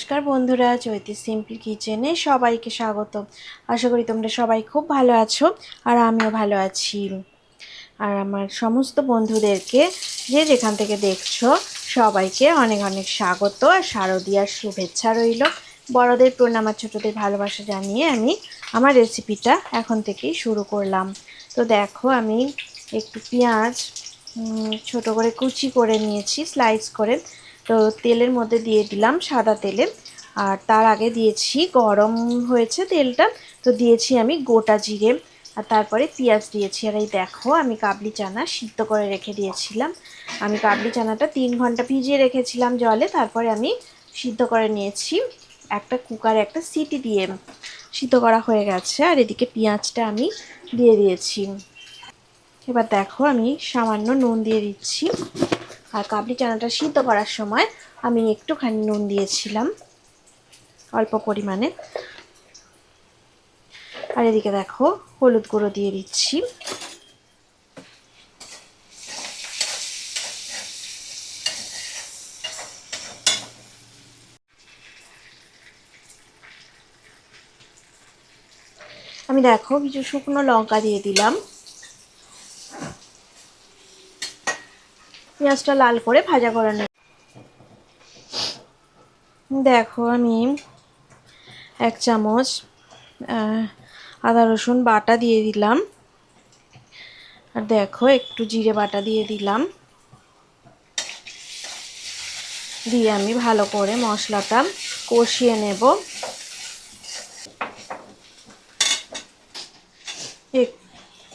নমস্কার বন্ধুরা, চৈতি সিম্পল কিচেনে সবাইকে স্বাগত। আশা করি তোমরা সবাই খুব ভালো আছো আর আমিও ভালো আছি। আর আমার সমস্ত বন্ধুদেরকে যে যেখান থেকে দেখছো সবাইকে অনেক অনেক স্বাগত আর শারদীয়ার শুভেচ্ছা রইল। বড়দের প্রণাম আর ছোটদের ভালোবাসা জানিয়ে আমি আমার রেসিপিটা এখন থেকেই শুরু করলাম। তো দেখো, আমি একটু পেঁয়াজ ছোট করে কুচি করে নিয়েছি, স্লাইস করে। তো তেলের মধ্যে দিয়ে দিলাম, সাদা তেলে। আর তার আগে দিয়েছি, গরম হয়েছে তেলটা, তো দিয়েছি আমি গোটা জিরে। আর তারপরে পেঁয়াজ দিয়েছি। আর এই দেখো, আমি কাবলি চানা সিদ্ধ করে রেখে দিয়েছিলাম। আমি কাবলি চানাটা 3 ঘন্টা ভিজিয়ে রেখেছিলাম জলে, তারপরে আমি সিদ্ধ করে নিয়েছি। একটা কুকারে একটা সিটি দিয়ে সিদ্ধ করা হয়ে গেছে। আর এদিকে পেঁয়াজটা আমি দিয়ে দিয়েছি। এবার দেখো, আমি সামান্য নুন দিয়ে দিচ্ছি। আর কাবলি চানাটা সিদ্ধ করার সময় আমি একটুখানি নুন দিয়েছিলাম, অল্প পরিমাণে। আর এদিকে দেখো, হলুদ গুঁড়ো দিয়ে দিচ্ছি। আমি দেখো কিছু শুকনো লঙ্কা দিয়ে দিলাম। পেঁয়াজটা লাল করে ভাজা করে নেব। দেখো, আমি 1 চামচ আদা রসুন বাটা দিয়ে দিলাম। আর দেখো, একটু জিরে বাটা দিয়ে দিলাম। দিয়ে আমি ভালো করে মশলাটা কষিয়ে নেব।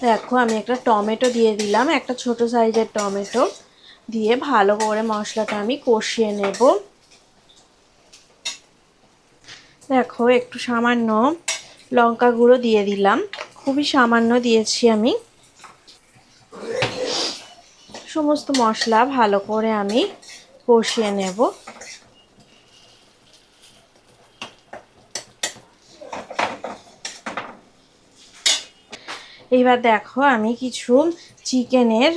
দেখো, আমি একটা টমেটো দিয়ে দিলাম, একটা ছোট সাইজের টমেটো দিয়ে ভালো করে মশলাটা আমি কষিয়ে নেব। দেখো, একটু সামান্য লঙ্কা গুঁড়ো দিয়ে দিলাম, খুবই সামান্য দিয়েছি আমি। সমস্ত মশলা ভালো করে আমি কষিয়ে নেব। এইবার দেখো, আমি কিছু চিকেনের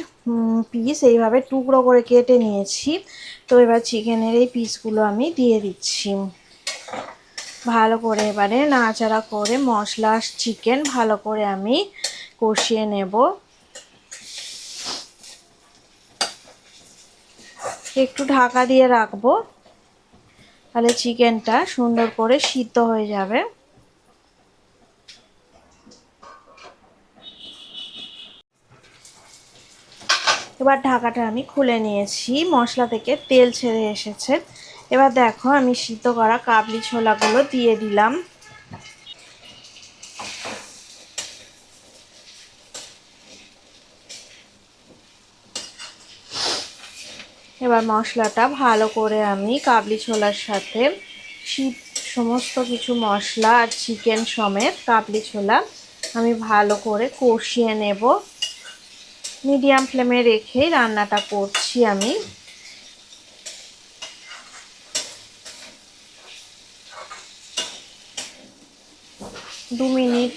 পিস এইভাবে টুকরো করে কেটে নিয়েছি। তো এবার চিকেনের এই পিসগুলো আমি দিয়ে দিচ্ছি। ভালো করে এবারে নাড়াচাড়া করে মশলা চিকেন ভালো করে আমি কষিয়ে নেব। একটু ঢাকা দিয়ে রাখবো, তাহলে চিকেনটা সুন্দর করে সিদ্ধ হয়ে যাবে। এবার ঢাকাটা আমি খুলে নিয়েছি, মশলা থেকে তেল ছেড়ে এসেছে। এবার দেখো, আমি সিদ্ধ করা কাবলি ছোলাগুলো দিয়ে দিলাম। এবার মশলাটা ভালো করে আমি কাবলি ছোলার সাথে সমস্ত কিছু মশলা আর চিকেন সমেত কাবলি ছোলা আমি ভালো করে কষিয়ে নেব। মিডিয়াম ফ্লেমে রেখেই রান্নাটা করছি আমি। দু মিনিট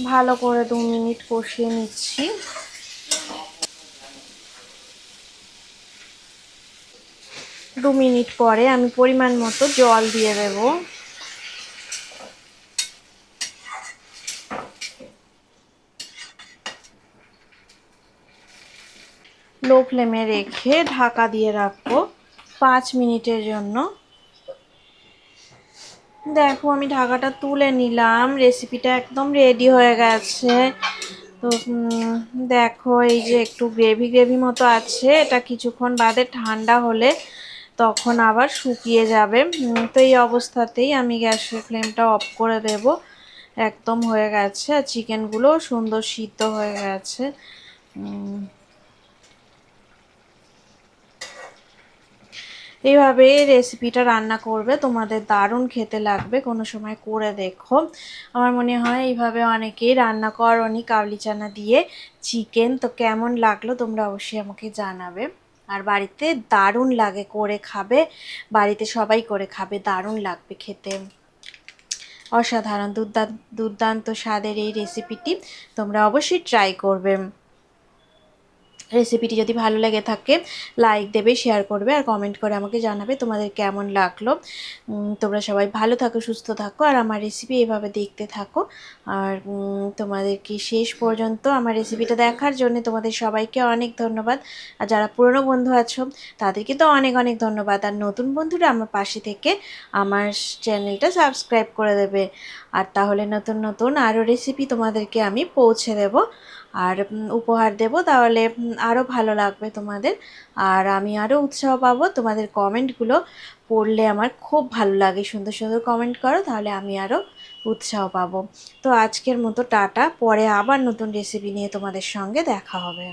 ভালো করে 2 মিনিট কষিয়ে নিচ্ছি। 2 মিনিট পরে আমি পরিমাণ মতো জল দিয়ে দেব। লো ফ্লেমে রেখে ঢাকা দিয়ে রাখবো 5 মিনিটের জন্য। দেখো, আমি ঢাকাটা তুলে নিলাম, রেসিপিটা একদম রেডি হয়ে গেছে। তো দেখো, এই যে একটু গ্রেভি গ্রেভি মতো আছে, এটা কিছুক্ষণ বাদে ঠান্ডা হলে তখন আবার শুকিয়ে যাবে। তো এই অবস্থাতেই আমি গ্যাসের ফ্লেমটা অফ করে দেব। একদম হয়ে গেছে, আর চিকেনগুলো সুন্দর সিদ্ধ হয়ে গেছে। এইভাবে রেসিপিটা রান্না করবে, তোমাদের দারুণ খেতে লাগবে। কোনো সময় করে দেখো। আমার মনে হয় এইভাবে অনেকেই রান্না করনি কাবলি চানা দিয়ে চিকেন। তো কেমন লাগলো তোমরা অবশ্যই আমাকে জানাবে। আর বাড়িতে দারুণ লাগে, করে খাবে, বাড়িতে সবাই করে খাবে, দারুণ লাগবে খেতে। অসাধারণ দুর্দান্ত স্বাদের এই রেসিপিটি তোমরা অবশ্যই ট্রাই করবে। রেসিপিটি যদি ভালো লেগে থাকে লাইক দেবে, শেয়ার করবে আর কমেন্ট করে আমাকে জানাবে তোমাদের কেমন লাগলো। তোমরা সবাই ভালো থাকো, সুস্থ থাকো আর আমার রেসিপি এইভাবে দেখতে থাকো। আর তোমাদেরকে শেষ পর্যন্ত আমার রেসিপিটা দেখার জন্য তোমাদের সবাইকে অনেক ধন্যবাদ। আর যারা পুরনো বন্ধু আছো তাদেরকে তো অনেক অনেক ধন্যবাদ। আর নতুন বন্ধুরা আমার পাশে থেকে আমার চ্যানেলটা সাবস্ক্রাইব করে দেবে। আর তাহলে নতুন নতুন আরও রেসিপি তোমাদেরকে আমি পৌঁছে দেবো আর উপহার দেব, তাহলে আরও ভালো লাগবে তোমাদের। আর আমি আরও উৎসাহ পাবো। তোমাদের কমেন্টগুলো পড়লে আমার খুব ভালো লাগে, সুন্দর সুন্দর কমেন্ট করো, তাহলে আমি আরও উৎসাহ পাবো। তো আজকের মতো টাটা, পরে আবার নতুন রেসিপি নিয়ে তোমাদের সঙ্গে দেখা হবে।